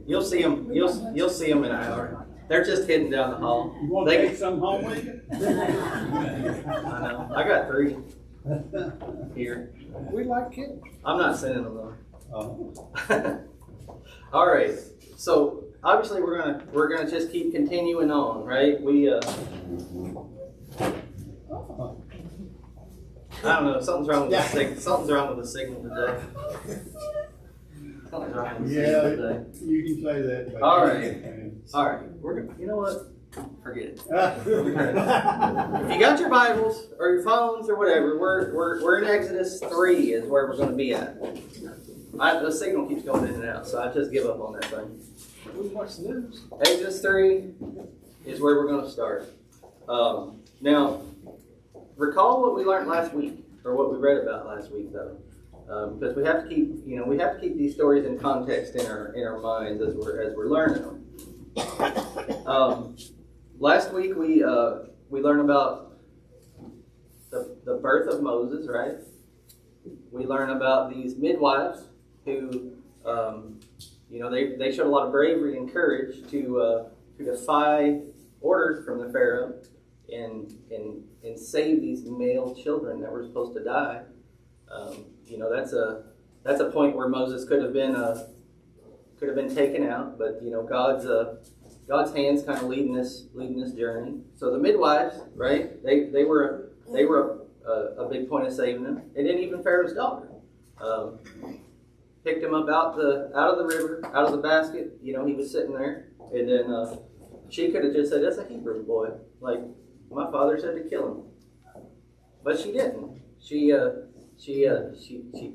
You'll see them. You'll see them in an hour. They're just heading down the hall. You want to take some home with you? I know. I got 3 here. We like kids. I'm not sending them though. Oh. All right. So obviously we're gonna just keep continuing on, right? I don't know. Something's wrong with the signal. Something's wrong with the signal today. Something's wrong with the signal today. You can say that. All right. We're gonna. You know what? Forget it. If you got your Bibles or your phones or whatever, we're in Exodus 3 is where we're going to be at. The signal keeps going in and out, so I just give up on that thing. What's the news? Exodus 3 is where we're going to start. Now, recall what we learned last week, or what we read about last week, though, because we have to keep these stories in context in our minds as we're learning them. Last week we learned about the birth of Moses, right? We learned about these midwives who, they showed a lot of bravery and courage to defy orders from the Pharaoh and save these male children that were supposed to die. That's a point where Moses could have been taken out, but God's hands kind of leading this journey. So the midwives, right? They were a big point of saving them, and then even Pharaoh's daughter picked him up out of the river, out of the basket. He was sitting there, and then she could have just said, "That's a Hebrew boy. Like my father said to kill him," but she didn't. She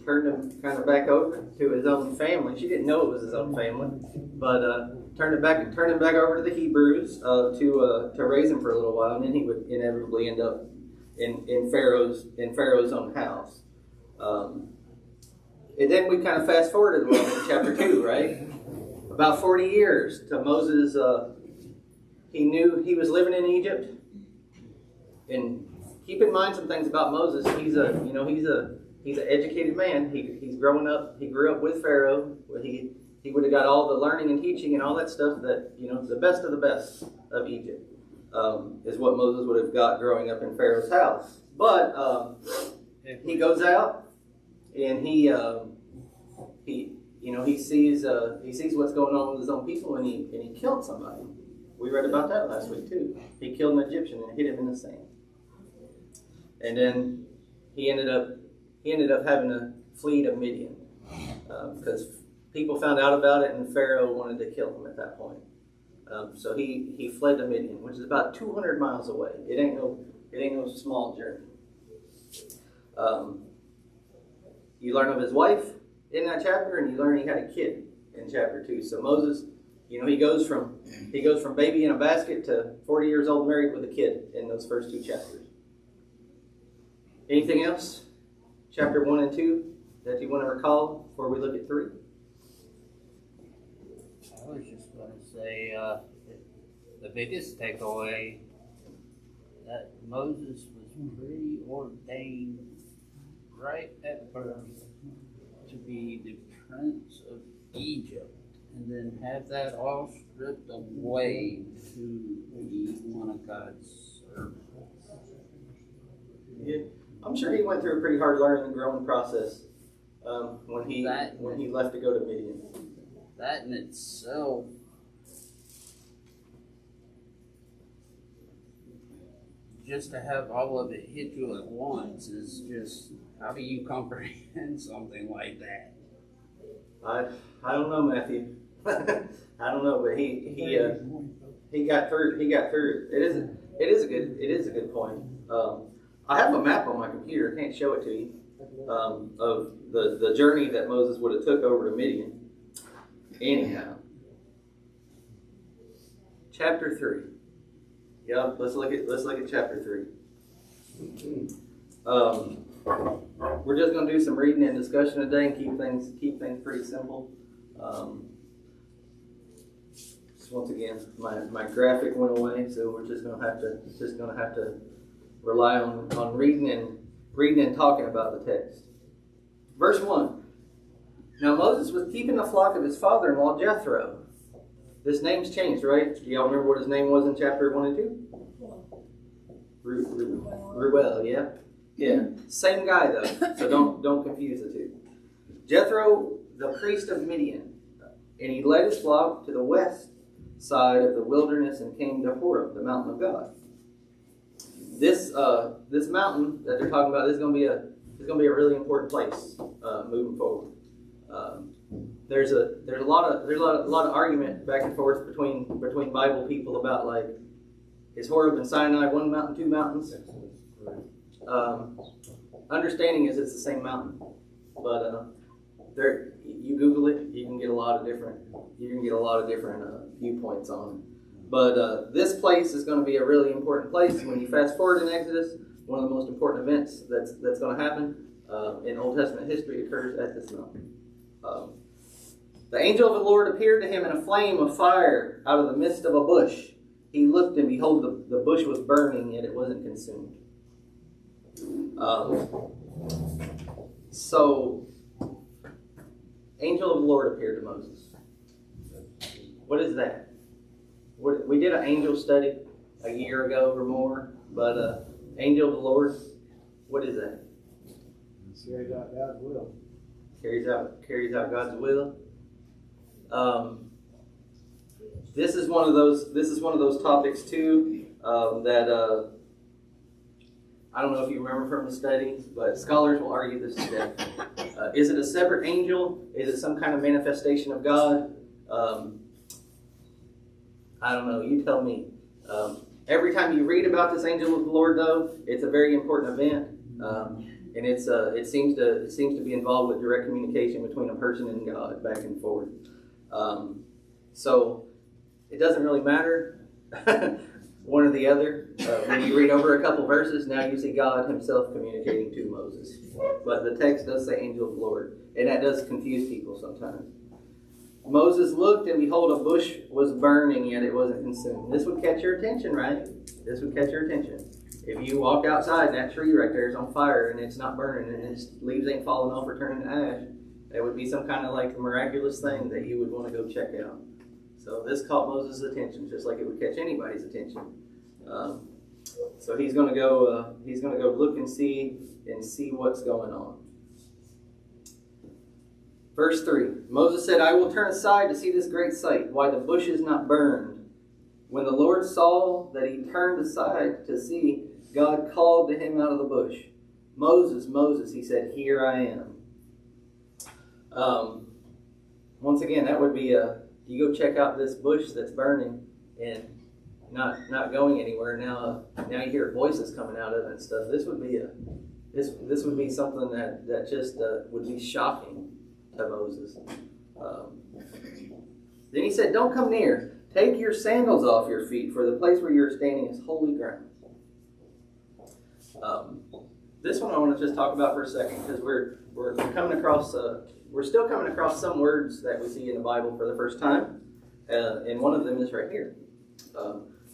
turned him kind of back over to his own family. She didn't know it was his own family, but turned him back over to the Hebrews to raise him for a little while, and then he would inevitably end up in Pharaoh's own house. And then we kind of fast forwarded a little bit to chapter 2, right? About 40 years to Moses. He knew he was living in Egypt, and keep in mind some things about Moses. He's an educated man. He's growing up. He grew up with Pharaoh. He would have got all the learning and teaching and all that stuff that the best of the best of Egypt is what Moses would have got growing up in Pharaoh's house. But he goes out and he sees what's going on with his own people, and he killed somebody. We read about that last week too. He killed an Egyptian and hit him in the sand. And then he ended up having to flee to Midian because people found out about it, and Pharaoh wanted to kill him at that point. So he fled to Midian, which is about 200 miles away. It ain't no small journey. You learn of his wife in that chapter, and you learn he had a kid in chapter 2. So Moses, he goes from baby in a basket to 40 years old married with a kid in those first 2 chapters. Anything else? Chapter 1 and 2 that you want to recall before we look at 3? I was just going to say the biggest takeaway that Moses was preordained right at birth to be the prince of Egypt, and then have that all stripped away to be one of God's servants. Yeah. I'm sure he went through a pretty hard learning and growing process when he left to go to Midian. That in itself, just to have all of it hit you at once is just, how do you comprehend something like that? I don't know, Matthew. I don't know, but he got through. He got through. It is a good point. I have a map on my computer. I can't show it to you of the journey that Moses would have took over to Midian. Anyhow, chapter 3. Yeah, let's look at chapter 3. We're just going to do some reading and discussion today and keep things pretty simple. Once again, my graphic went away, so we're just going to have to rely on reading and talking about the text. Verse 1. Now Moses was keeping the flock of his father-in-law Jethro, this name's changed, right? Do y'all remember what his name was in chapter 1 and 2? Ruel, yeah. Yeah. Same guy though, so don't confuse the two. Jethro, the priest of Midian, and he led his flock to the west side of the wilderness and came to Horeb, the mountain of God. This mountain that they're talking about is going to be a really important place moving forward. There's a lot of argument back and forth between Bible people about, like, is Horeb and Sinai one mountain, two mountains? Understanding is it's the same mountain, but you Google it, you can get a lot of different viewpoints on it. But this place is going to be a really important place. When you fast forward in Exodus, one of the most important events that's going to happen in Old Testament history occurs at this mountain. The angel of the Lord appeared to him in a flame of fire out of the midst of a bush. He looked, and behold, the bush was burning, yet it wasn't consumed. So, angel of the Lord appeared to Moses. What is that? We did an angel study a year ago or more, but angel of the Lord, what is that? Carries out God's will. Carries out God's will. This is one of those topics too that I don't know if you remember from the study, but scholars will argue this to death. Is it a separate angel? Is it some kind of manifestation of God? I don't know. You tell me. Every time you read about this angel of the Lord, though, it's a very important event, and it seems to be involved with direct communication between a person and God, back and forth. So it doesn't really matter one or the other. When you read over a couple verses, now you see God Himself communicating to Moses. But the text does say angel of the Lord, and that does confuse people sometimes. Moses looked, and behold, a bush was burning, yet it wasn't consumed. This would catch your attention, right? This would catch your attention. If you walk outside and that tree right there is on fire and it's not burning and its leaves ain't falling off or turning to ash, that would be some kind of like miraculous thing that you would want to go check out. So this caught Moses' attention, just like it would catch anybody's attention. So he's going to go look and see what's going on. Verse 3, Moses said, I will turn aside to see this great sight, why the bush is not burned. When the Lord saw that he turned aside to see, God called to him out of the bush. Moses, Moses, he said, here I am. Once again, that would be you go check out this bush that's burning and not going anywhere. Now you hear voices coming out of it and stuff. This would be something that just would be shocking to Moses. Then he said, don't come near. Take your sandals off your feet, for the place where you're standing is holy ground. This one I want to just talk about for a second, because we're still coming across some words that we see in the Bible for the first time, and one of them is right here.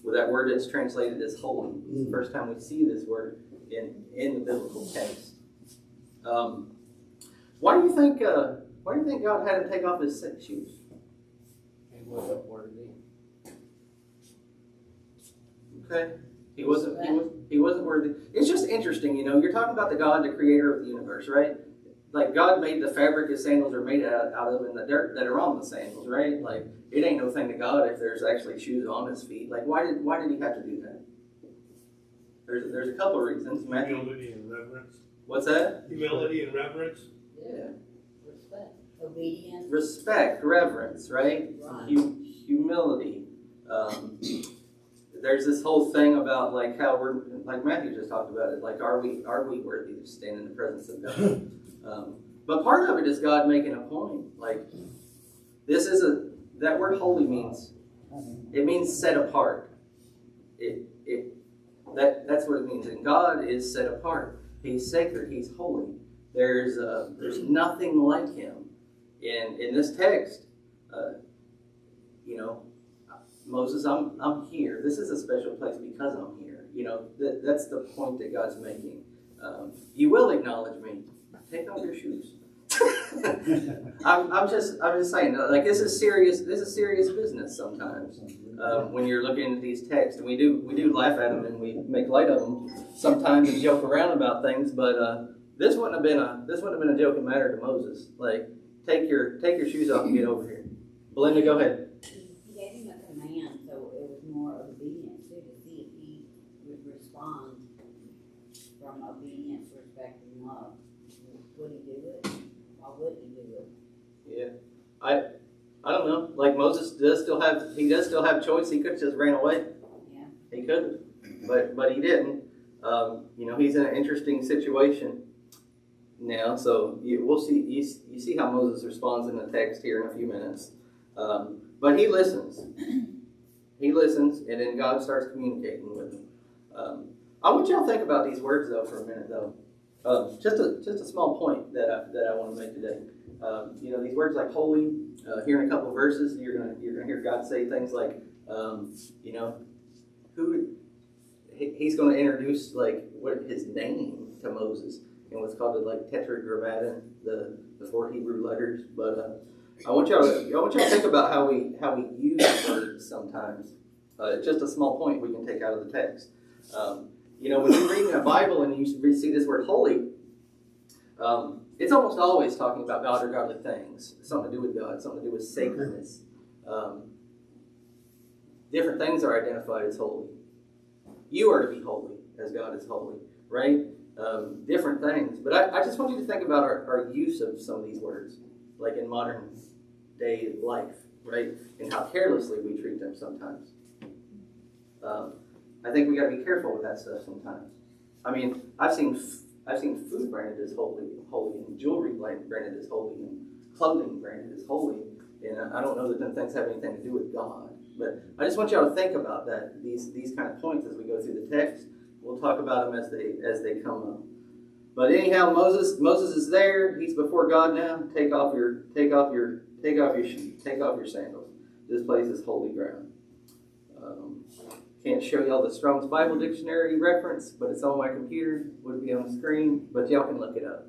With that word that's translated as holy. It's the first time we see this word in the biblical text. Why do you think God had him take off his shoes? He wasn't worthy. Okay, he wasn't worthy. It's just interesting, you're talking about the God, the creator of the universe, right? Like, God made the fabric his sandals are made out of and the dirt that are on the sandals, right? Like, it ain't no thing to God if there's actually shoes on his feet. Like, why did he have to do that? There's a couple of reasons. Humility and reverence. What's that? Humility and reverence. Yeah. Respect. Obedience. Respect, reverence, right? Humility. There's this whole thing about like how we're, like Matthew just talked about it, like are we worthy to stand in the presence of God? But part of it is God making a point. Like, that word holy means set apart. That's what it means. And God is set apart. He's sacred. He's holy. There's nothing like him. In this text, Moses, I'm here. This is a special place because I'm here. That's the point that God's making. You will acknowledge me. Take off your shoes. I'm just saying, like this is serious business sometimes. When you're looking at these texts, and we do laugh at them and we make light of them sometimes and joke around about things, but this wouldn't have been a joking matter to Moses. Like, take your shoes off and get over here. Belinda, go ahead. He gave him a command, so it was more obedience too, to see if he would respond from obedience, respect, and love. Would he do it? Why would he do it? Yeah, I don't know. Like Moses does still have choice. He could have just ran away. Yeah. He could have, but he didn't. He's in an interesting situation now. So we'll see. You see how Moses responds in the text here in a few minutes. But he listens. He listens, and then God starts communicating with him. I want y'all to think about these words though for a minute though. Just a small point that I want to make today. These words like holy. Here in a couple of verses, you're gonna hear God say things like, who he's going to introduce like what his name to Moses in what's called the like tetragrammaton, the 4 Hebrew letters. But I want y'all to think about how we use words sometimes. Just a small point we can take out of the text. When you're reading a Bible and you see this word holy, it's almost always talking about God or godly things, something to do with God, something to do with sacredness. Different things are identified as holy. You are to be holy as God is holy, right? Different things. But I just want you to think about our use of some of these words, like in modern day life, right? And how carelessly we treat them sometimes. I think we got to be careful with that stuff sometimes. I mean, I've seen food branded as holy, and jewelry branded as holy, and clothing branded as holy, and I don't know that them things have anything to do with God. But I just want y'all to think about that, these kind of points as we go through the text. We'll talk about them as they come up. But anyhow, Moses is there. He's before God now. Take off your shoes. Take off your sandals. This place is holy ground. Can't show y'all the Strong's Bible Dictionary reference, but it's on my computer. Would be on the screen, but y'all can look it up.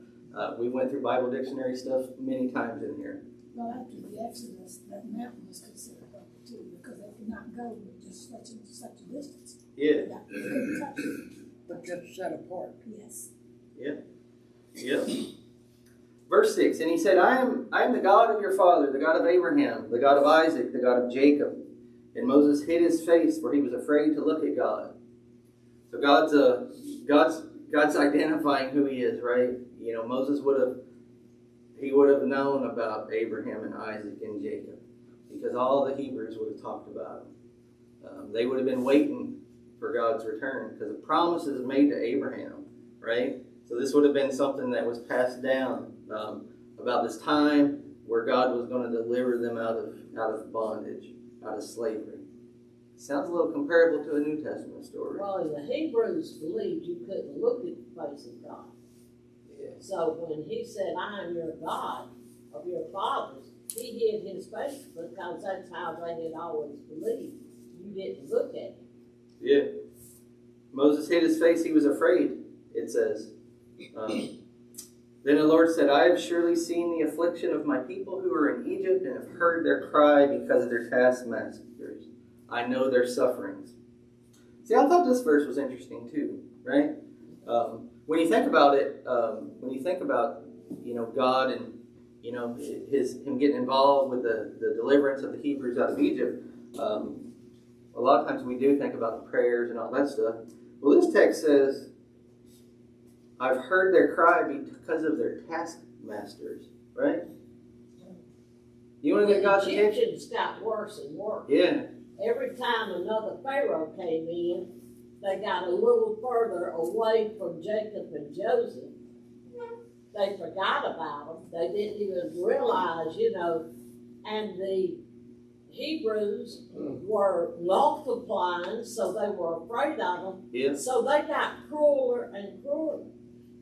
We went through Bible Dictionary stuff many times in here. Well, after the Exodus, that mountain was considered holy too, because they could not go just such a distance. Yeah. They couldn't touch it. But just set apart. Yes. Yeah. Verse 6, and he said, I am the God of your father, the God of Abraham, the God of Isaac, the God of Jacob. And Moses hid his face, for he was afraid to look at God. So God's identifying who he is, right? Moses would have known about Abraham and Isaac and Jacob, because all the Hebrews would have talked about them. They would have been waiting for God's return, because the promise is made to Abraham, right? So this would have been something that was passed down about this time where God was going to deliver them out of bondage, out of slavery. Sounds a little comparable to a New Testament story. Well, the Hebrews believed you couldn't look at the face of God. Yeah. So when he said, I am your God of your fathers, he hid his face because that's how they had always believed. You didn't look at him. Yeah. Moses hid his face. He was afraid, it says. Then the Lord said, I have surely seen the affliction of my people who are in Egypt and have heard their cry because of their taskmasters. I know their sufferings. See, I thought this verse was interesting too, right? When you think about it, God and him getting involved with the deliverance of the Hebrews out of Egypt, a lot of times we do think about the prayers and all that stuff. Well, this text says, I've heard their cry because of their taskmasters, right? You want to get God's The attention? Egyptians got worse and worse. Yeah. Every time another Pharaoh came in, they got a little further away from Jacob and Joseph. They forgot about them. They didn't even realize, and the Hebrews were multiplying, so they were afraid of them. Yeah. So they got crueler and crueler.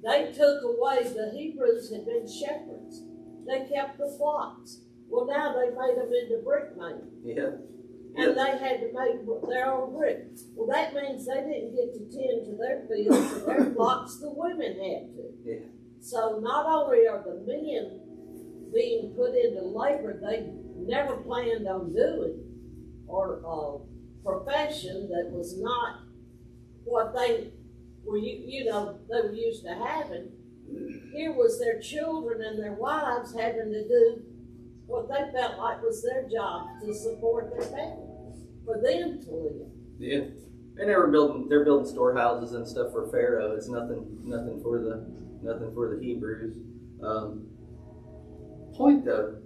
They took away, the Hebrews had been shepherds. They kept the flocks. Well, now they made them into brick makers. Yeah. And they had to make their own brick. Well, that means they didn't get to tend to their fields and their flocks, the women had to. Yeah. So not only are the men being put into labor they never planned on doing, or a profession that was not what they were, they were used to having. Here was their children and their wives having to do what they felt like was their job to support their family, for them to live. Yeah, and they're building storehouses and stuff for Pharaoh. It's nothing for the Hebrews. Point though,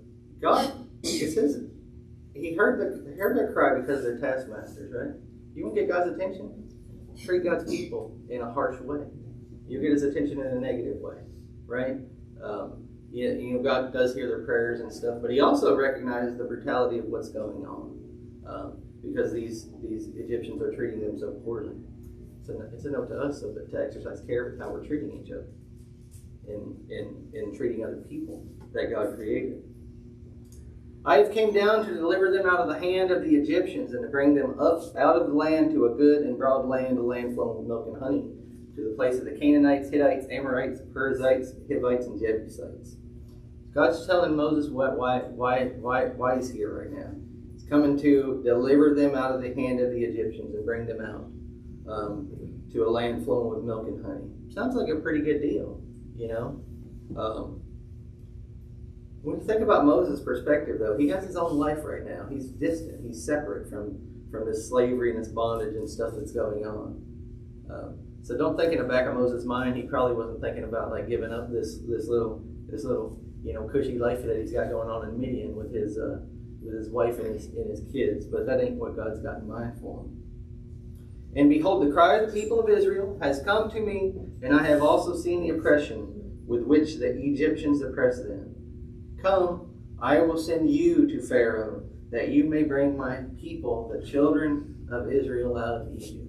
God, it says He heard their cry because they're taskmasters, right? You want to get God's attention? Treat God's people in a harsh way. You'll get His attention in a negative way, right? God does hear their prayers and stuff, but He also recognizes the brutality of what's going on because these Egyptians are treating them so poorly. So it's a note to us to exercise care with how we're treating each other and treating other people that God created. I have came down to deliver them out of the hand of the Egyptians and to bring them up out of the land to a good and broad land, a land flowing with milk and honey, to the place of the Canaanites, Hittites, Amorites, Perizzites, Hivites, and Jebusites. God's telling Moses why he's here right now. He's coming to deliver them out of the hand of the Egyptians and bring them out to a land flowing with milk and honey. Sounds like a pretty good deal, you know. When you think about Moses' perspective, though, he has his own life right now. He's distant. He's separate from this slavery and this bondage and stuff that's going on. So don't think in the back of Moses' mind, he probably wasn't thinking about like giving up this little cushy life that he's got going on in Midian with his wife and his kids. But that ain't what God's got in mind for him. And behold, the cry of the people of Israel has come to me, and I have also seen the oppression with which the Egyptians oppress them. Come, I will send you to Pharaoh, that you may bring my people, the children of Israel, out of Egypt.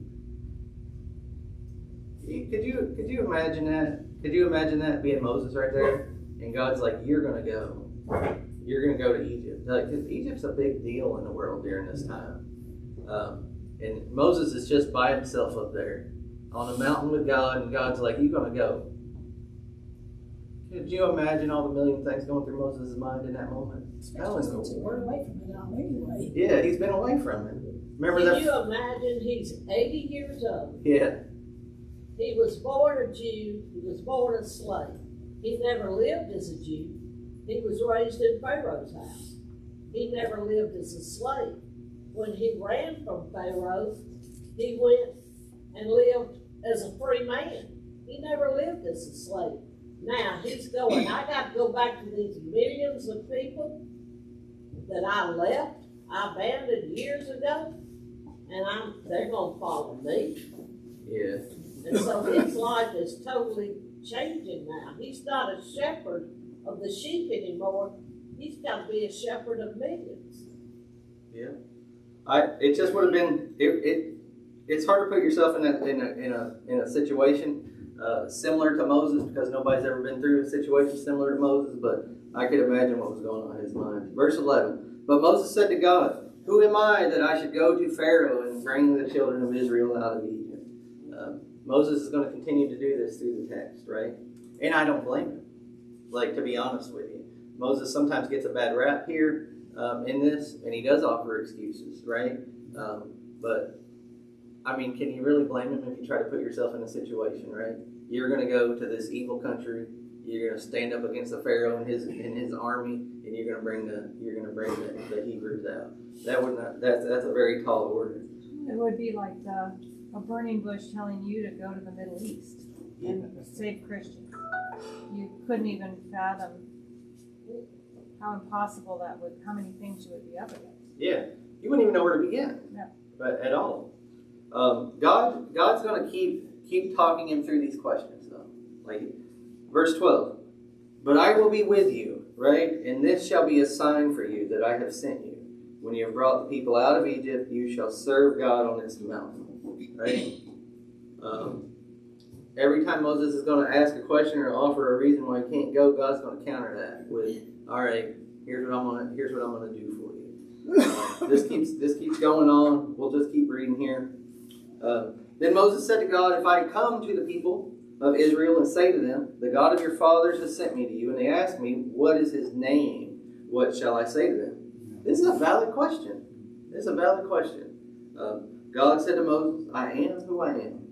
Could you imagine that? Could you imagine that being Moses right there? And God's like, you're going to go. You're going to go to Egypt. Like, Egypt's a big deal in the world during this time. And Moses is just by himself up there on a mountain with God, and God's like, you're going to go. Could you imagine all the million things going through Moses' mind in that moment? Especially since you were away from it all anyway. Yeah, he's been away from it. Remember that? Can you imagine he's 80 years old? Yeah. He was born a Jew. He was born a slave. He never lived as a Jew. He was raised in Pharaoh's house. He never lived as a slave. When he ran from Pharaoh, he went and lived as a free man. He never lived as a slave. Now he's going, I got to go back to these millions of people that I left, I abandoned years ago, and they're going to follow me. Yeah. And so his life is totally changing now. He's not a shepherd of the sheep anymore. He's got to be a shepherd of millions. Yeah. It just would have been. It's hard to put yourself in a situation similar to Moses, because nobody's ever been through a situation similar to Moses. But I could imagine what was going on in his mind. Verse 11. But Moses said to God, "Who am I that I should go to Pharaoh and bring the children of Israel out of Egypt?" Moses is going to continue to do this through the text, right? And I don't blame him. Like, to be honest with you, Moses sometimes gets a bad rap here in this, and he does offer excuses, right? But, I mean, can you really blame him if you try to put yourself in a situation, right? You're going to go to this evil country. You're going to stand up against the Pharaoh and his army, and you're going to bring the Hebrews out. That's a very tall order. It would be like a burning bush telling you to go to the Middle East and save Christians. You couldn't even fathom how impossible that would, how many things you would be up against. Yeah, you wouldn't even know where to begin. No. But at all. God's going to keep talking him through these questions, though. Like verse 12. But I will be with you, right? And this shall be a sign for you that I have sent you. When you have brought the people out of Egypt, you shall serve God on this mountain. Right? Every time Moses is going to ask a question or offer a reason why he can't go, God's going to counter that with, "All right, here's what I'm going to do for you." This keeps going on. We'll just keep reading here. Then Moses said to God, "If I come to the people of Israel and say to them, the God of your fathers has sent me to you. And they ask me, what is his name? What shall I say to them? This is a valid question. This is a valid question. God said to Moses, I am who I am.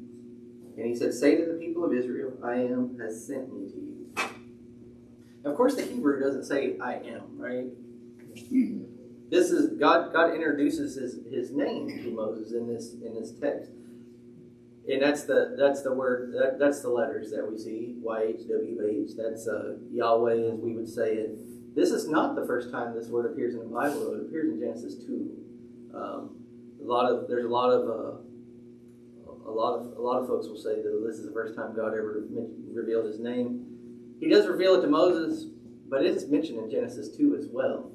And he said, say to the people of Israel, I am has sent me to you. Of course, the Hebrew doesn't say I am, right? This is God introduces his name to Moses in this text. And that's the word, that's the letters that we see, YHWH. That's Yahweh, as we would say it. This is not the first time this word appears in the Bible. It appears in Genesis 2. There's a lot of folks will say that this is the first time God ever revealed his name. He does reveal it to Moses, but it is mentioned in Genesis 2 as well.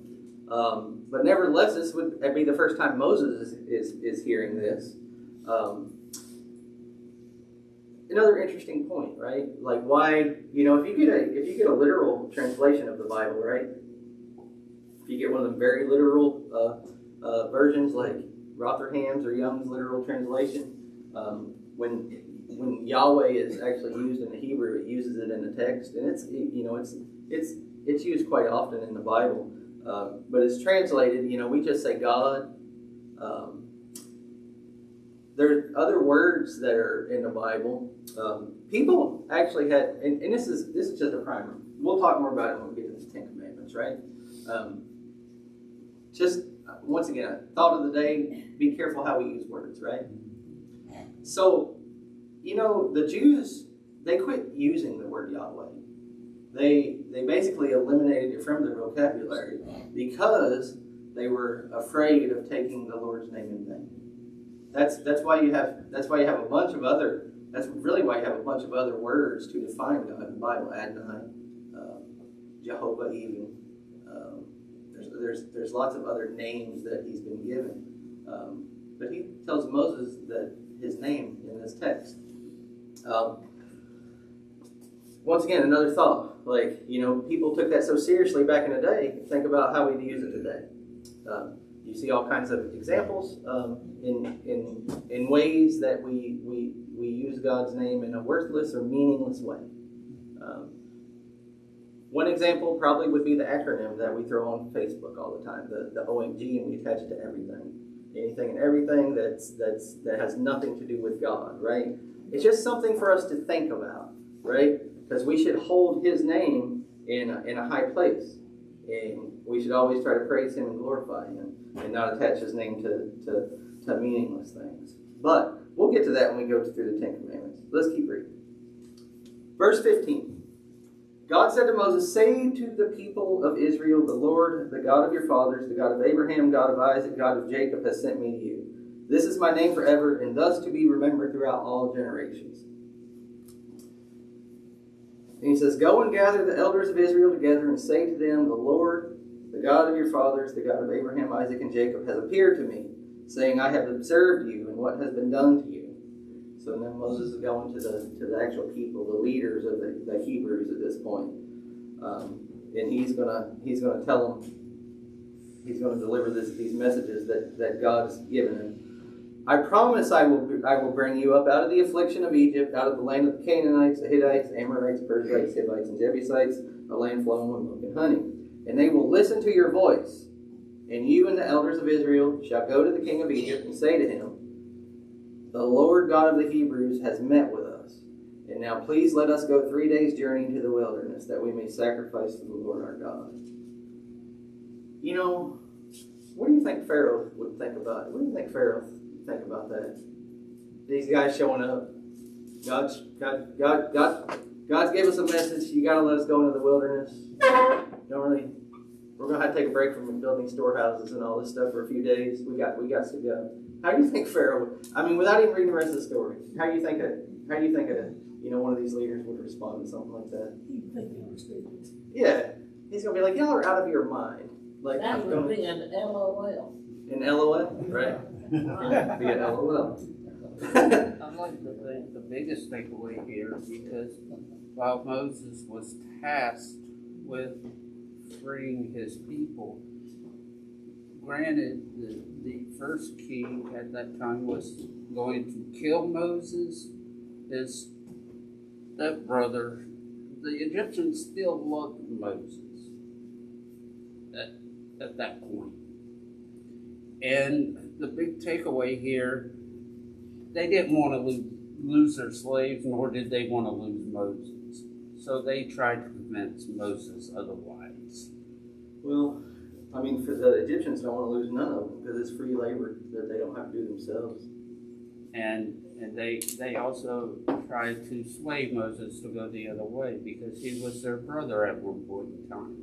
But nevertheless, this would be the first time Moses is hearing this. Another interesting point, right? Like why, if you get a literal translation of the Bible, right? If you get one of them very literal versions like Rotherham's or Young's literal translation, when Yahweh is actually used in the Hebrew, it uses it in the text, and it's used quite often in the Bible. But it's translated, we just say God. There are other words that are in the Bible. People actually had, and this is just a primer. We'll talk more about it when we get to the Ten Commandments, right? Just once again, thought of the day: be careful how we use words, right? So, the Jews, they quit using the word Yahweh. They basically eliminated it from their vocabulary because they were afraid of taking the Lord's name in vain. That's why you have a bunch of other. That's really why you have a bunch of other words to define God in the Bible. Adonai, Jehovah, even. There's lots of other names that he's been given, but he tells Moses that his name in this text. Once again, another thought. People took that so seriously back in the day. Think about how we use it today. You see all kinds of examples in ways that we use God's name in a worthless or meaningless way. One example probably would be the acronym that we throw on Facebook all the time, the OMG, and we attach it to everything. Anything and everything that has nothing to do with God, right? It's just something for us to think about, right? Because we should hold his name in a high place. And we should always try to praise him and glorify him and not attach his name to meaningless things. But we'll get to that when we go through the Ten Commandments. Let's keep reading. Verse 15. God said to Moses, say to the people of Israel, the Lord, the God of your fathers, the God of Abraham, God of Isaac, God of Jacob, has sent me to you. This is my name forever, and thus to be remembered throughout all generations. And he says, go and gather the elders of Israel together and say to them, the Lord, the God of your fathers, the God of Abraham, Isaac, and Jacob, has appeared to me, saying, I have observed you and what has been done to you. So now Moses is going to the actual people, the leaders of the Hebrews at this point. And he's gonna tell them, he's going to deliver these messages that God has given him. I promise I will bring you up out of the affliction of Egypt, out of the land of the Canaanites, the Hittites, Amorites, Perizzites, Hivites, and Jebusites, a land flowing with milk and honey. And they will listen to your voice. And you and the elders of Israel shall go to the king of Egypt and say to him, the Lord God of the Hebrews has met with us. And now please let us go 3 days' journey into the wilderness, that we may sacrifice to the Lord our God. What do you think Pharaoh would think about it? What do you think Pharaoh would think about that? These guys showing up. God gave us a message. You got to let us go into the wilderness. We're going to have to take a break from building storehouses and all this stuff for a few days. We got to go. How do you think Pharaoh would, without even reading the rest of the story, how do you think one of these leaders would respond to something like that? He'd think they were stupid. Yeah. He's going to be like, y'all are out of your mind. Like, That would be an LOL. An LOL, right? Be an LOL. I'd like to think the biggest takeaway here, because while Moses was tasked with freeing his people, granted, the first king at that time was going to kill Moses. His stepbrother, the Egyptians still loved Moses at that point. And the big takeaway here, they didn't want to lose their slaves, nor did they want to lose Moses. So they tried to convince Moses otherwise. Well, I mean, for the Egyptians don't want to lose none of them because it's free labor that they don't have to do themselves. And they also tried to sway Moses to go the other way because he was their brother at one point in time.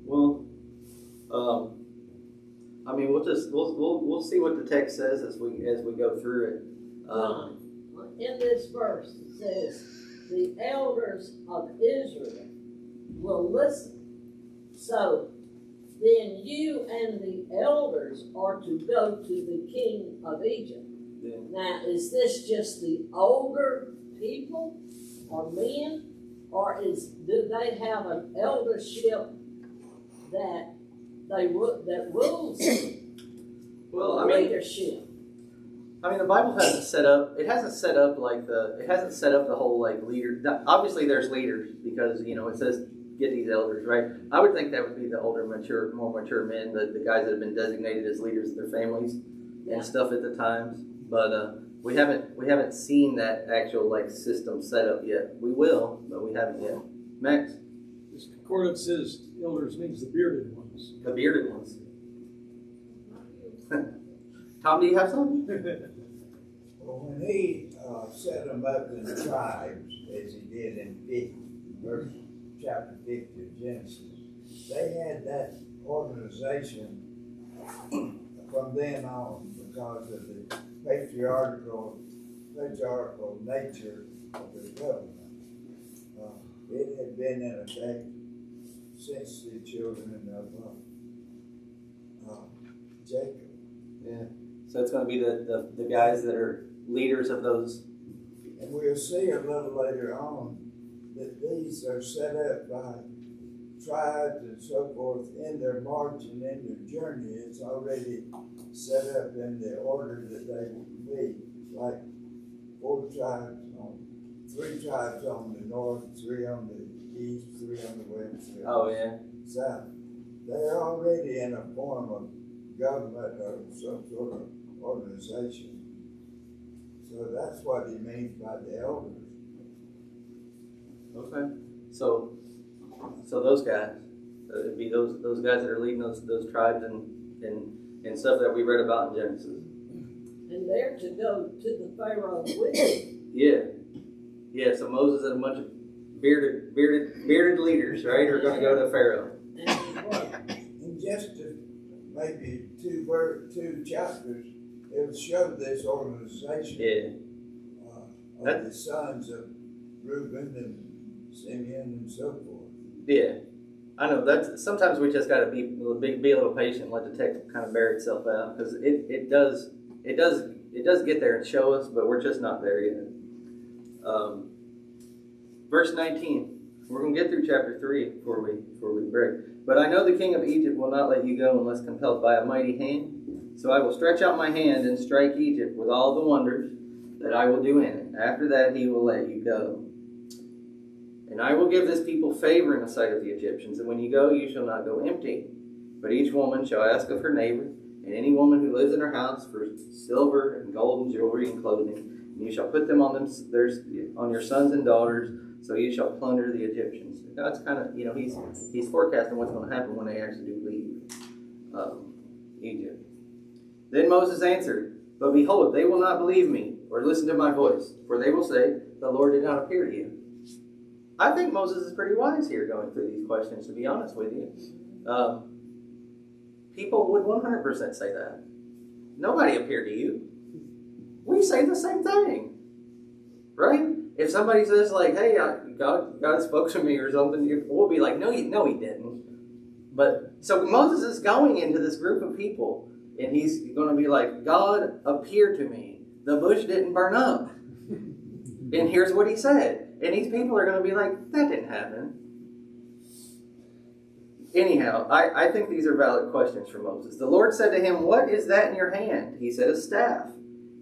Well, I mean, we'll see what the text says as we go through it. In this verse, it says, the elders of Israel will listen. So then you and the elders are to go to the king of Egypt. Yeah. Now, is this just the older people or men, or do they have an eldership that rules Well, I mean, leadership? I mean, the Bible hasn't set up. It hasn't set up the whole like leader. Obviously, there's leaders because it says get these elders, right? I would think that would be the older, more mature men, the guys that have been designated as leaders of their families and stuff at the times. But we haven't seen that actual like system set up yet. We will, but we haven't yet. Max, This concordance says elders means the bearded ones. the bearded ones. Tom, do you have something? Well, when he set them up in tribes, as he did in chapter 50 of Genesis, they had that organization from then on because of the patriarchal nature of the government. It had been in effect since the children of Jacob. Yeah. So it's going to be the guys that are leaders of those. And we'll see a little later on that these are set up by tribes and so forth in their march and in their journey. It's already set up in the order that they will be, like 3 tribes on the north, 3 on the east, 3 on the west, 3 on the south. They're already in a form of government or some sort of organization. So that's what he means by the elders. Okay. So those guys, it'd be those guys that are leading those tribes and stuff that we read about in Genesis. And they're to go to the Pharaoh with him. Yeah. So Moses and a bunch of bearded leaders, right, are going to go to Pharaoh. And just maybe 2 chapters, it will show this organization of the sons of Reuben and Simeon and so forth. Yeah, I know that's sometimes we just got to be a little patient, and let the text kind of bear itself out because it does get there and show us, but we're just not there yet. Verse 19. We're going to get through chapter 3 before we break. But I know the king of Egypt will not let you go unless compelled by a mighty hand. So I will stretch out my hand and strike Egypt with all the wonders that I will do in it. After that he will let you go. And I will give this people favor in the sight of the Egyptians. And when you go, you shall not go empty. But each woman shall ask of her neighbor, and any woman who lives in her house, for silver and gold and jewelry and clothing. And you shall put them on your sons and daughters, so you shall plunder the Egyptians. God's kind of, he's forecasting what's going to happen when they actually do leave Egypt. Then Moses answered, but behold, they will not believe me or listen to my voice, for they will say, the Lord did not appear to you. I think Moses is pretty wise here going through these questions, to be honest with you. People would 100% say that. Nobody appeared to you. We say the same thing, right? If somebody says like, hey, God spoke to me or something, we'll be like, no, he didn't. But so Moses is going into this group of people, and he's going to be like, God appeared to me. The bush didn't burn up. And here's what he said. And these people are going to be like, that didn't happen. Anyhow, I think these are valid questions for Moses. The Lord said to him, what is that in your hand? He said, a staff.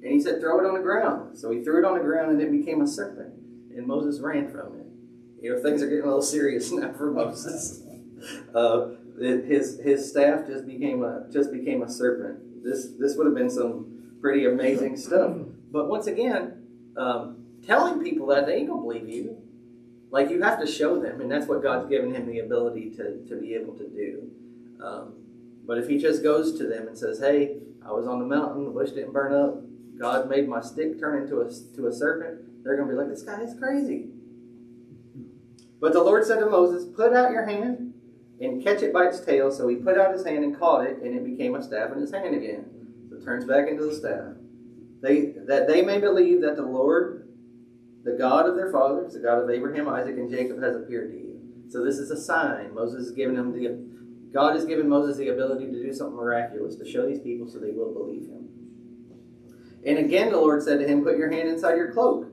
And he said, throw it on the ground. So he threw it on the ground, and it became a serpent. and Moses ran from it. Things are getting a little serious now for Moses. His staff just became a serpent. This would have been some pretty amazing stuff. But once again, telling people that, they ain't gonna believe you. Like, you have to show them, and that's what God's given him the ability to be able to do. But if he just goes to them and says, "Hey, I was on the mountain, the bush didn't burn up, God made my stick turn into a serpent," they're gonna be like, "This guy is crazy." But the Lord said to Moses, "Put out your hand and catch it by its tail." So he put out his hand and caught it, and it became a staff in his hand again. So it turns back into the staff. That they may believe that the Lord, the God of their fathers, the God of Abraham, Isaac, and Jacob, has appeared to you. So this is a sign. God has given Moses the ability to do something miraculous, to show these people so they will believe him. And again the Lord said to him, "Put your hand inside your cloak."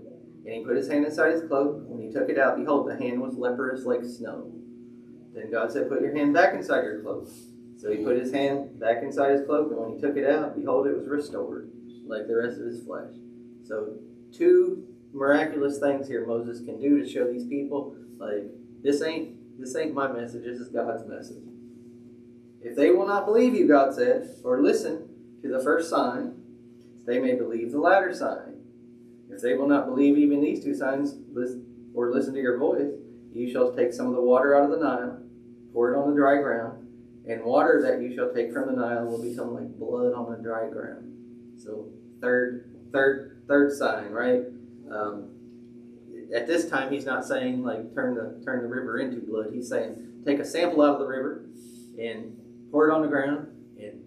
And he put his hand inside his cloak. When he took it out, behold, the hand was leprous like snow. Then God said, "Put your hand back inside your cloak." So he put his hand back inside his cloak, and when he took it out, behold, it was restored, like the rest of his flesh. So 2 miraculous things here Moses can do to show these people, like, this ain't my message, this is God's message. If they will not believe you, God said, or listen to the first sign, they may believe the latter sign. If they will not believe even these 2 signs, or listen to your voice, you shall take some of the water out of the Nile, pour it on the dry ground, and water that you shall take from the Nile will become like blood on the dry ground. So third sign, right? At this time, he's not saying like turn the river into blood. He's saying take a sample out of the river and pour it on the ground, and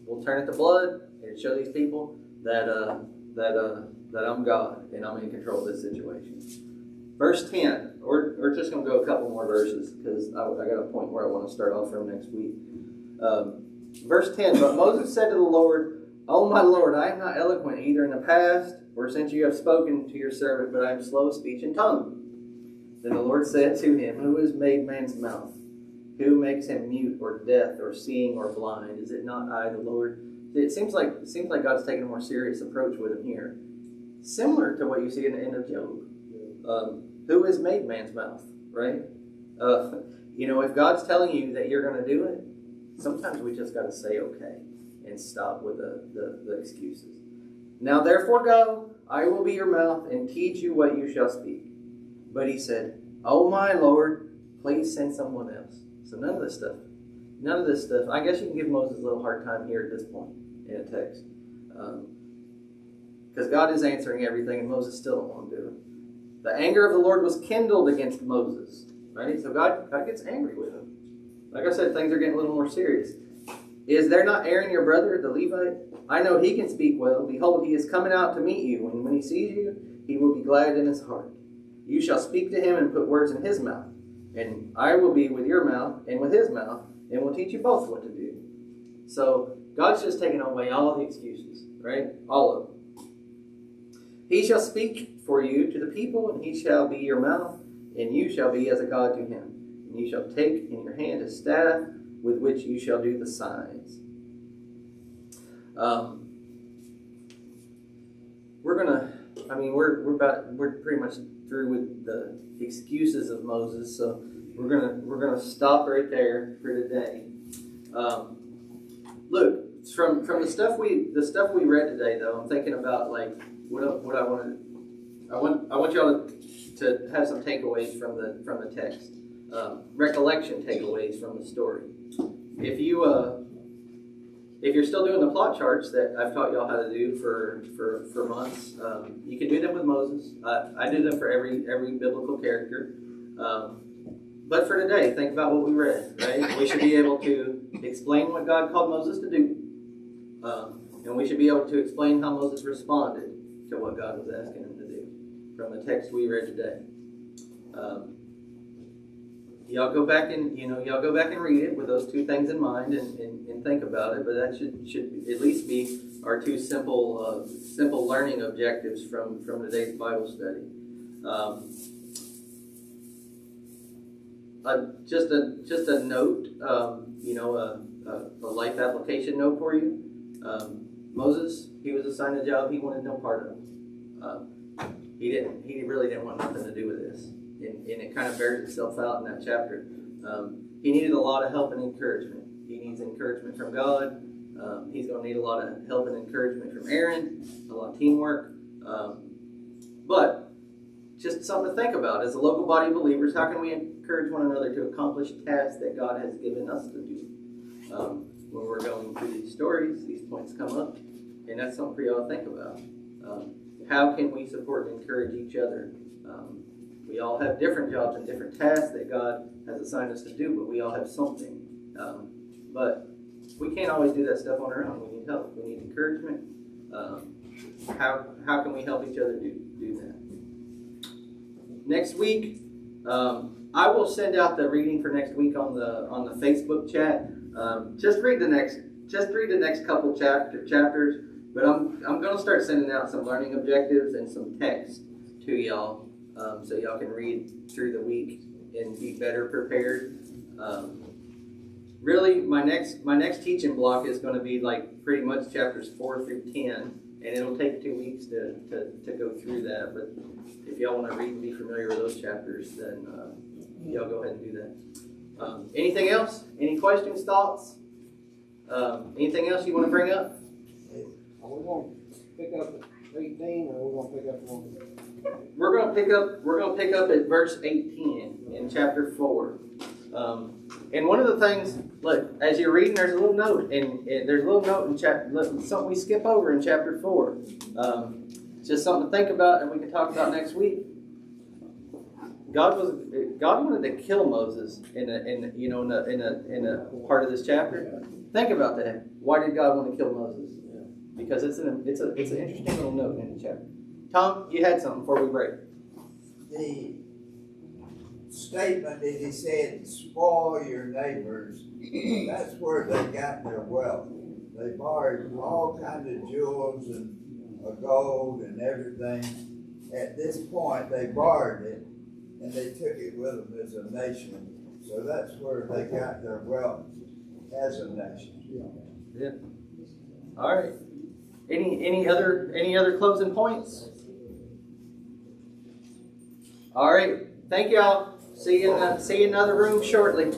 we'll turn it to blood and show these people that I'm God and I'm in control of this situation. Verse 10. We're just going to go a couple more verses because I got a point where I want to start off from next week. Verse 10. But Moses said to the Lord, "O my Lord, I am not eloquent either in the past or since you have spoken to your servant, but I am slow of speech and tongue." Then the Lord said to him, "Who has made man's mouth? Who makes him mute or deaf or seeing or blind? Is it not I, the Lord?" It seems like God's taking a more serious approach with him here. Similar to what you see in the end of Job. Who has made man's mouth, right? If God's telling you that you're going to do it, sometimes we just got to say okay and stop with the excuses. "Now therefore go, I will be your mouth and teach you what you shall speak." But he said, "Oh my Lord, please send someone else." So none of this stuff. I guess you can give Moses a little hard time here at this point in a text. Because God is answering everything and Moses still don't want to do it. The anger of the Lord was kindled against Moses. Right? So God gets angry with him. Like I said, things are getting a little more serious. "Is there not Aaron your brother, the Levite? I know he can speak well. Behold, he is coming out to meet you. And when he sees you, he will be glad in his heart. You shall speak to him and put words in his mouth. And I will be with your mouth and with his mouth, and will teach you both what to do." So God's just taking away all the excuses, right? All of them. "He shall speak for you to the people, and he shall be your mouth, and you shall be as a God to him. And you shall take in your hand a staff with which you shall do the signs." We're pretty much through with the excuses of Moses, so we're gonna stop right there for today. Look, from the stuff we read today, though, I'm thinking about like what I want y'all to have some takeaways from the text, recollection takeaways from the story. If you're still doing the plot charts that I've taught y'all how to do for months, you can do them with Moses. I do them for every biblical character. But for today, think about what we read, right? We should be able to explain what God called Moses to do. And we should be able to explain how Moses responded to what God was asking him to do from the text we read today. Y'all go back and read it with those 2 things in mind and think about it. But that should at least be our 2 simple learning objectives from today's Bible study. Just a note, a life application note for you. Moses, he was assigned a job he wanted no part of. he really didn't want nothing to do with this. And it kind of bears itself out in that chapter. He needed a lot of help and encouragement. He needs encouragement from God. He's going to need a lot of help and encouragement from Aaron, a lot of teamwork. But just something to think about. As a local body of believers, how can we encourage one another to accomplish tasks that God has given us to do? When we're going through these stories, these points come up, and that's something for y'all to think about. How can we support and encourage each other? We all have different jobs and different tasks that God has assigned us to do, but we all have something. But we can't always do that stuff on our own. We need help. We need encouragement. How can we help each other do that? Next week, I will send out the reading for next week on the Facebook chat. Just read the next couple chapters. But I'm going to start sending out some learning objectives and some text to y'all, so y'all can read through the week and be better prepared. Really, my next teaching block is going to be like pretty much chapters 4 through 10, and it'll take 2 weeks to go through that. But if y'all want to read and be familiar with those chapters, then y'all go ahead and do that. Anything else? Any questions, thoughts? Anything else you want to bring up? Are we going to pick up at 18, or are we going to pick up on? We're going to pick up at verse 18 in chapter 4. And one of the things, look, as you're reading, there's a little note, and there's a little note in something we skip over in chapter 4. Just something to think about, and we can talk about next week. God wanted to kill Moses in a part of this chapter. Think about that. Why did God want to kill Moses? Because it's an interesting little note in the chapter. Tom, you had something before we break. The statement that he said, spoil your neighbors, that's where they got their wealth. They borrowed all kinds of jewels and gold and everything. At this point, they borrowed it, and they took it with them as a nation. So that's where they got their wealth as a nation. Yeah. All right. Any other closing points? All right. Thank y'all. See you in another room shortly.